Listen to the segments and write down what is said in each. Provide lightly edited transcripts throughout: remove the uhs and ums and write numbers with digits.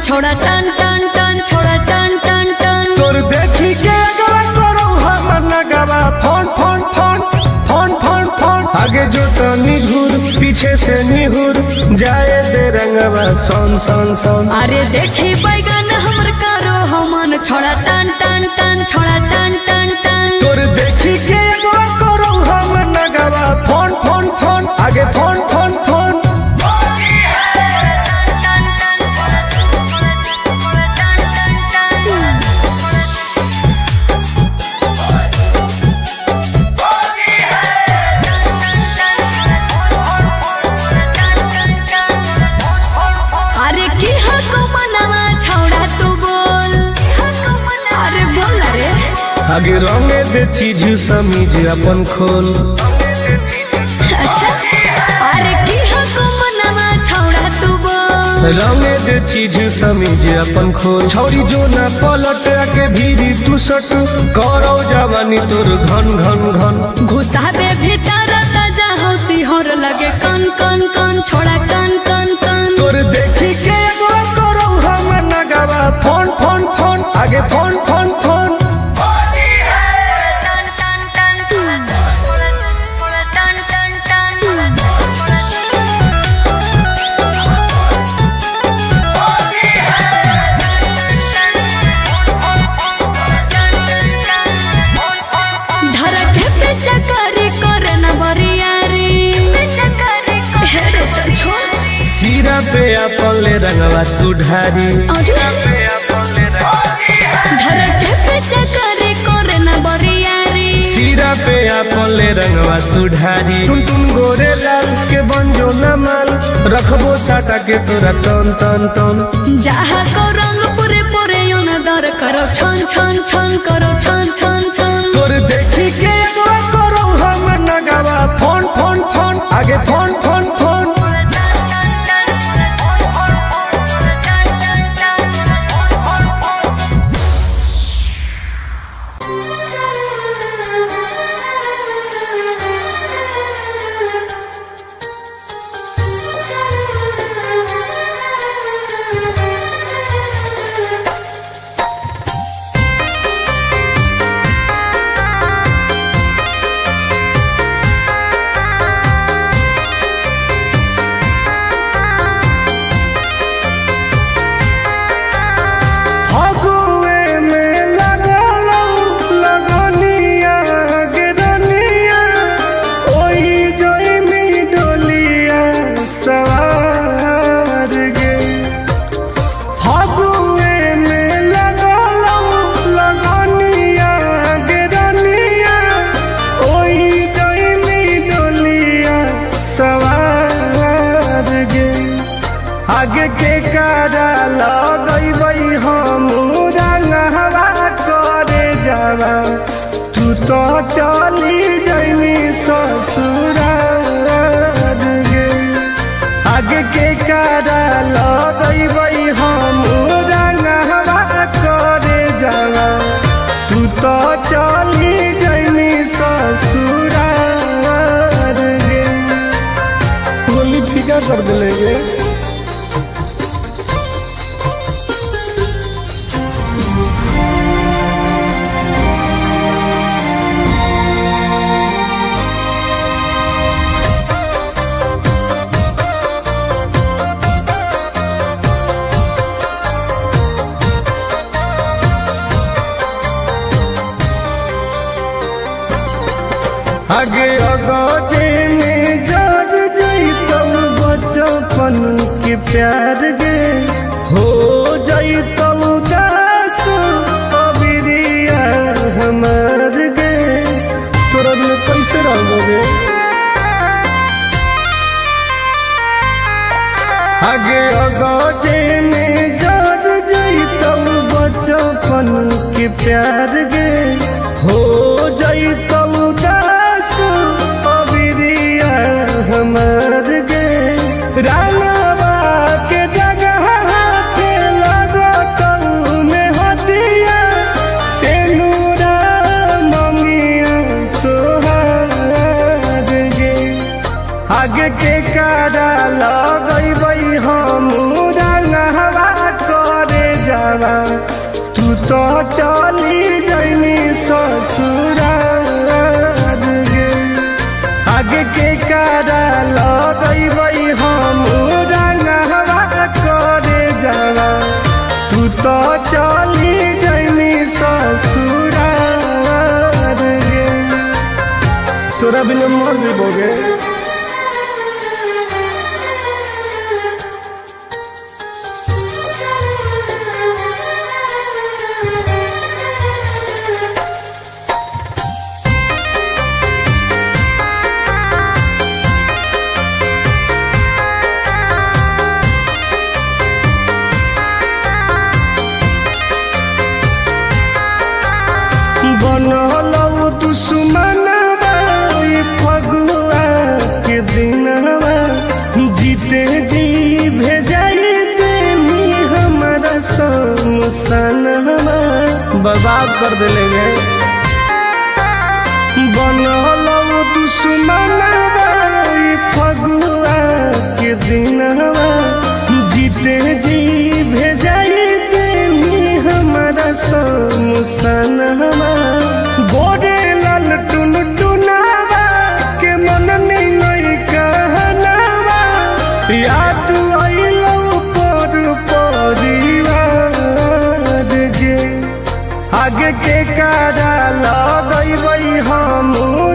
छोड़ा टन टन टन छोड़ा टन टन टन। तोर देखी के अगवा करो हमर नगवा phone phone phone phone phone phone. आगे जो तनी घूर पीछे से निहुर जाए दे रंगवा सोन सोन सोन। अरे देखी बैगन हमर करो हमन छोड़ा टन टन टन छोड़ा टन टन टन। तोर देखी के अगवा करो हमर नगवा फोन फोन फोन आगे फोन फोन फोन। अरे की हको मनवा छोड़ा तू बोल, अरे बोल रे। आगे रंगे दे चीज समीज अपन खोल। अच्छा अरे की हको मनवा छोड़ा तू बोल। रंगे दे चीज समीज अपन खोल। छौरी जो ना पलट के भीरी तू सट करो जवानी तोर घन घन घन। घुसाबे भीतर ताजा हौसी होर लगे कन कन कन छोड़ा कन कन कन। तोर देखी के एगो करो हमर नगवा फोन फोन फोन आगे फोन फोन फोन। सीरा पे अपन ले रंगवा तू ढारी। सीरा पे अपन ले रंगवा तू ढारी। टुन टुन गोरे लाल के बंजो न माल रखबो साटा के तोरा तन तन तन। जहाँ को रंग पूरे पूरे दर करो छन छन छन करो छन छन छन। तोर देखी के एगो करो हमर नगवा फोन फोन फोन आगे फोन फोन फोन। आगे के कारा लगई हम रंगवा करे जावा तू तो चली जइनी ससुराल गे। आगे के कारा लगई हम रंगवा करे जावा तू तो चली जइनी ससुराल गे। गोली फीका कर देलेगे। आगे अगोटे में जड़ जइतौ बचपन के प्यार गे हो जइतौ दास अबिरिया हमार गे। तोरा में कैसे रहोगे। आगे अगोटे में जड़ जइतौ बचपन के प्यार गे हो जइतौ हमार गे। रानवा के जगह के लगतौ में हदिया से नूरा ममिया तोहार गे। आगे के कारा लगई हम रंगवा रंगवा तू तो चली जैनी ससुराल गे। आगे के कारा लगैबै हम रंगवा करे जावा तू तो चली जैनी ससुराल गे। तोरा बिना मर जेबोगे। बनलौ दुश्मनवा फगुआ के दिनवा जीते जी भेजाई देनी हमारा समसनवा बर्बाद कर देले। बनलौ दुश्मनवा फगुआ के दिनवा जीते जी भेजाई देनी हमारा समसनवा। गोरे लाल टुन टुनावा के मन नहीं कहनावा याद आइलौ पर परिवार गे। आगे के कारा लगैबै हम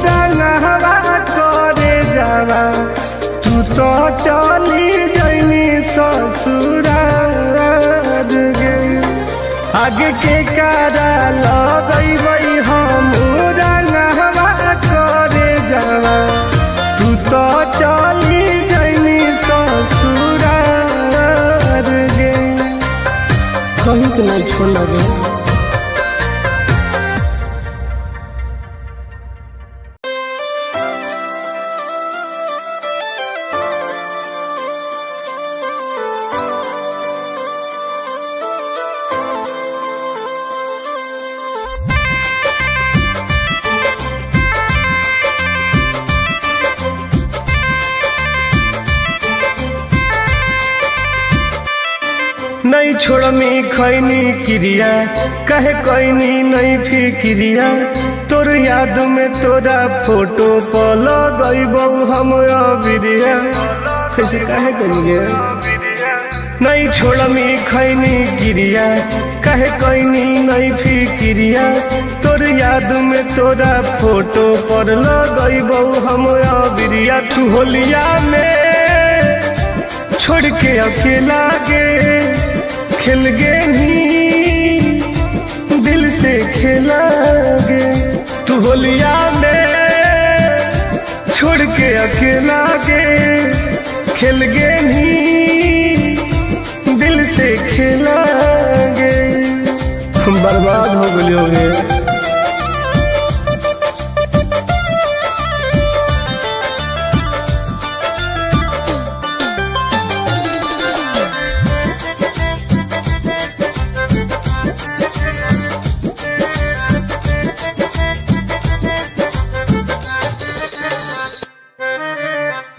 रंगवा करे जावा तू तो चली जैनी ससुराल गे। आगे के कारा लगैबै हम रंगवा करे जावा तू तो चली जैनी ससुराल गे। कहीं के नहीं छोड़ लगे। नहीं छोड़मी खैनी क्रिया कहे कैनी नहीं फिक्रिया तोर याद में तोरा फोटो पर लगैबौ हम अबिरिया कैसे कहे करेंगे। नहीं छोड़मी खैनी क्रिया कहे कैनी नहीं फिक्रिया तोर याद में तोरा फोटो पर लगैबौ हम अबिरिया। तू होलिया में छोड़ के अकेला गे खेल गे ही दिल से खेला गे। तू होलिया में छोड़ के अकेला गे खेल गे ही दिल से खेला गे। हम बर्बाद हो गए।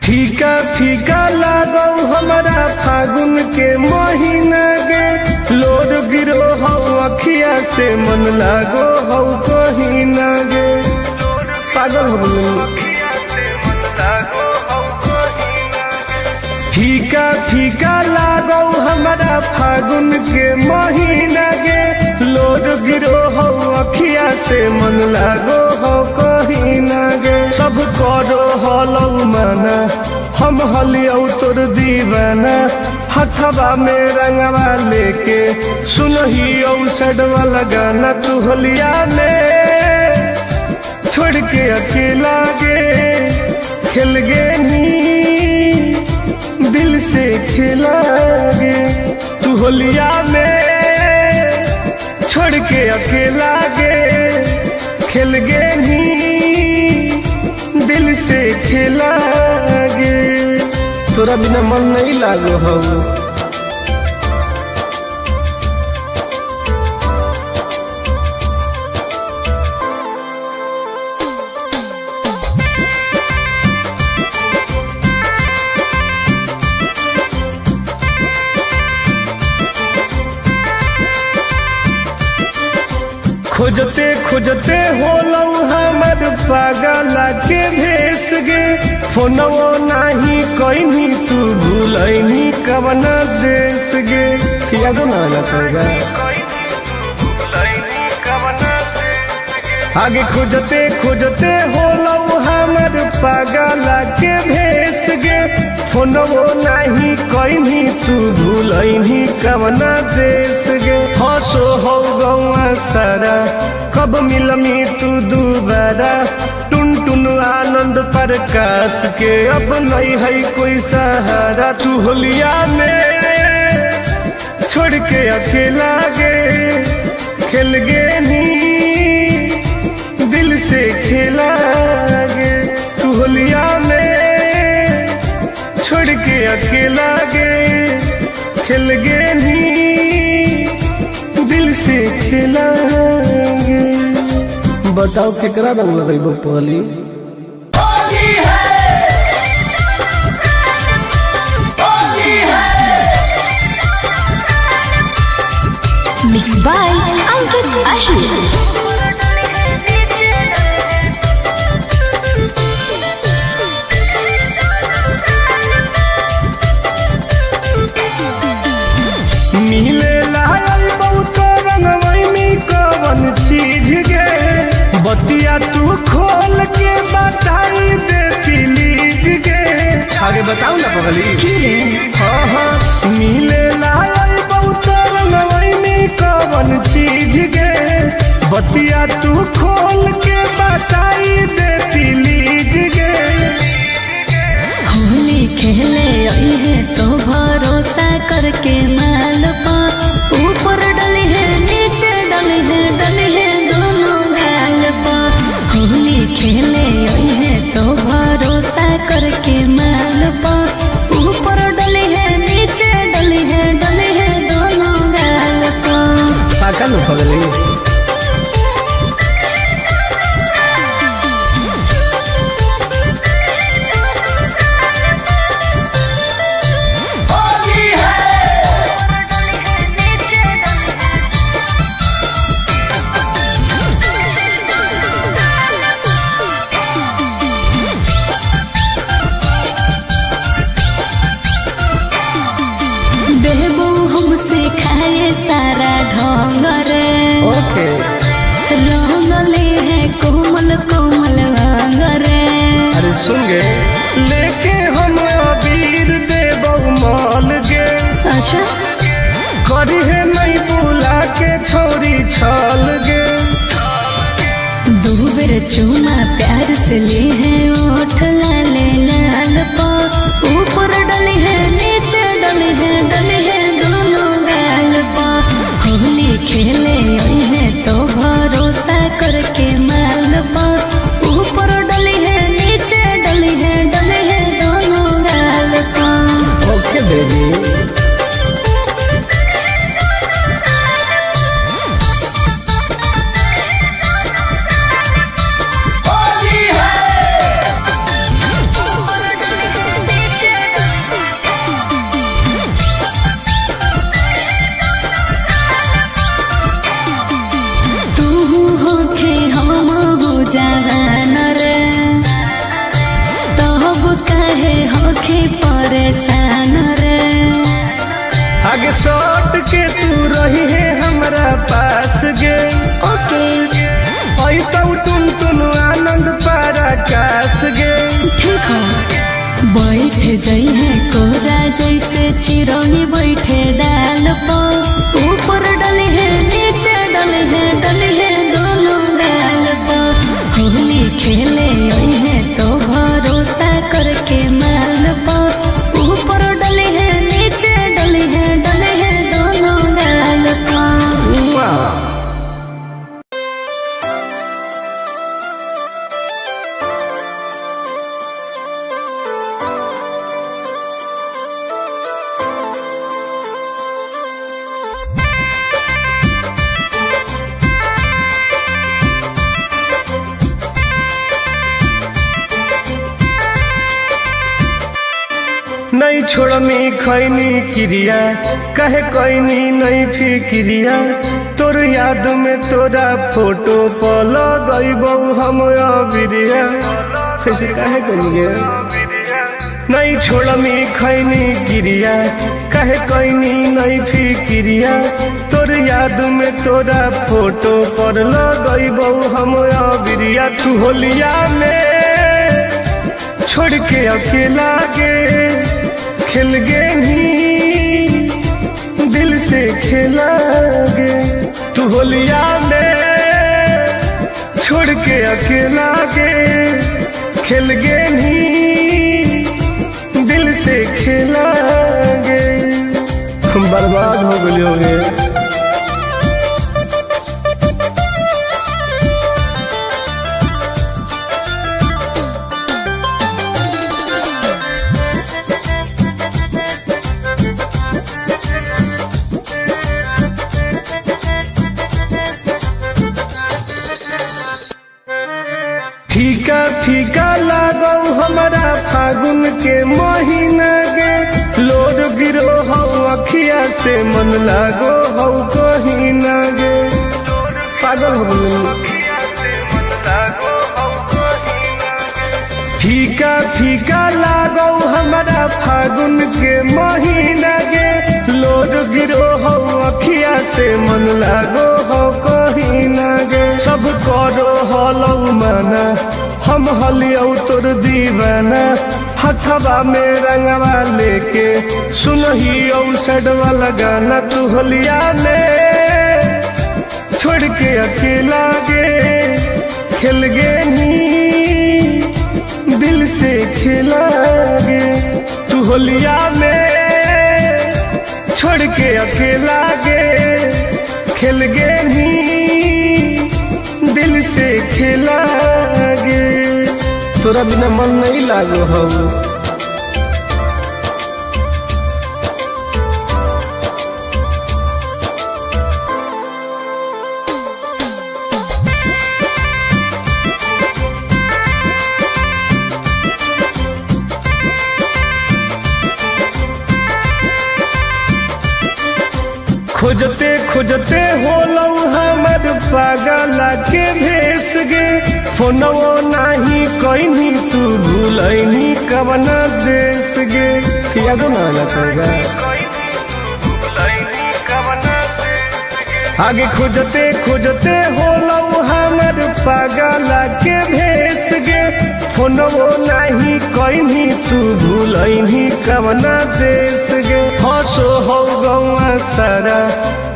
फीका फीका लागौ हमारा फागुन के महीना गे। लोड गिरो हौ अखिया से मन लागो हौ कहीं ना गे। पागल हो गई। फीका फीका लागौ हमारा फागुन के महीना गे। लोड गिरो हौ अखिया से मन लागो हौ कहीं ना गे। सब करो हलौ माना हम हलियौ तोर दीवाना हथवा में रंगवा लेके सुनहियौ सड वाला गाना। तू होलिया में छोड़ के अकेला गे खेल गे नी दिल से खेला गे। तू होलिया में छोड़ के अकेला गे खेल गे नी दिल से खेला गे। तोरा बिना मन नहीं लागो हौ। खोजते खोजते होलौ हमर पागला के भेस गे फोनवो नाही कहीं तू भूलैनी कवना देश गे यादो ना लगेगा आगे खोजते खोजते होलौ हमर पागला के भेस गे फोनवो नाही कहीं तू भूलैनी कवना देश गे हंसो हो गौआ सारा कब मिलमी तू दोबारा टुन टुन आनंद प्रकाश के अब नहीं है कोई सहारा तू होलिया में छोड़ के अकेला गे खेल गे नी दिल से खेला गे तू होलिया में छोड़ के अकेला गे खेल गे नी दिल से खेला गे बताओ केकरा रंग लगेबो पहली Mixed by Ankit Ahir. मिले लायल बहुत रंगवई में कवन चीज गे बतिया तू खोल के बताई दे प्लीज गे आगे बताओ ना पगली हाँ मिले लायल बहुत रंगवई में कवन चीज गे बतिया तू खोल के बताई दे प्लीज गे होली खेले आई है तो भरोसा करके माल पा ऊपर डली है नीचे डली है दोनों गाल पा होली खेले आई है तो भरोसा करके माल पा ऊपर डली है नीचे डली है दोनों गाल पा पाका लो पगली देबो हमसे खाए सारा ढंग रे ओके रंगले है कोमल कोमल अंग रे अरे सुन गे लेके हम अबीर देबो माल गे अच्छा करी है नहीं बुला के छोरी छाल गे दो बेर चूमा प्यार से ले है ओठ लाले लाल पा ऊपर डली है नीचे डली है दोनों गाल पा होली खेले आई है तो भरोसा करके माल पा ऊपर डली है नीचे डली है दोनों गाल पा ओके बेबी जवान रे तब काहे होखे परेशान रे आगे सट के तू रही है हमरा पास गे ओके आई तो टुन टुन आनंद प्रकाश गे ठीक है बैठ जाई है कोरा जैसे चिरौनी बैठे डाल पर ऊपर डली है नीचे डली है दोनों गाल पर होली खेले आई है तो भरोसा करके माल पर ऊपर डली है नीचे डली है दोनों गाल पर वाह नहीं छोड़मी खैनी क्रिया कहे कैनी नहीं फिक्रिया तोर याद में तोरा फोटो पल गईबौ हम बिरिया ऐसे कहे करिए नहीं छोड़मी खैनी क्रिया कहे कैनी नहीं फिक्रिया तोर याद में तोरा फोटो पर लगईबौ हम बिरिया तू होलिया में छोड़ के अकेला गे खेल गे ही दिल से खेला गे तू होलिया में छोड़ के अकेला गे खेल गे ही दिल से खेला गे हम बर्बाद हो गए होंगे। फीका फीका लागो हमारा फागुन के महीना गे लोड गिरो हो अखिया से मन लागो हो कहीं ना गे पागल हो फीका फीका लागो हमारा फागुन के महीना गे लोड गिरो हो अखिया से मन लागो हो कहीं ना गे सब करो हलौ माना हम हलियौ तोर दीवाना हथवा में रंगवा लेके सुनहियौ सैड वाला गाना तू होलिया में छोड़ के अकेला गे खेल गे नी दिल से खेला गे तू होलिया में छोड़ के अकेला गे खेल गे नी दिल से खेला गे तोरा बिना मन नहीं लागो हो खोजते खोजते होलौ हमर पागला के भेस गे फोनवो नाही कहीं तू भूलैनी कवना देश गे यादो ना लगेगा आगे खोजते खोजते होलौ हमर पागला के भेस गे फोनवो नाही कहीं तू भूलैनी कवना देश गे हंसो हो गौआ सारा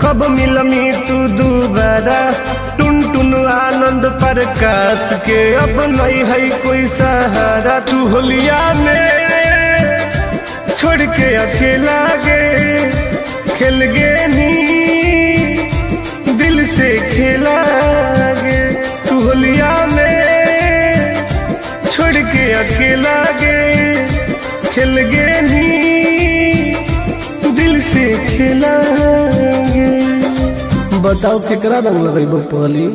कब मिलमी तू दोबारा टुन टुन आनंद प्रकाश के अब नहीं है कोई सहारा तू होलिया में छोड़ के अकेला गे खेल गे नी दिल से खेला गे तू होलिया में छोड़ के अकेला गे खेल गे नी दिल से खेला गे बताओ केकरा रंग लगेबो पहली।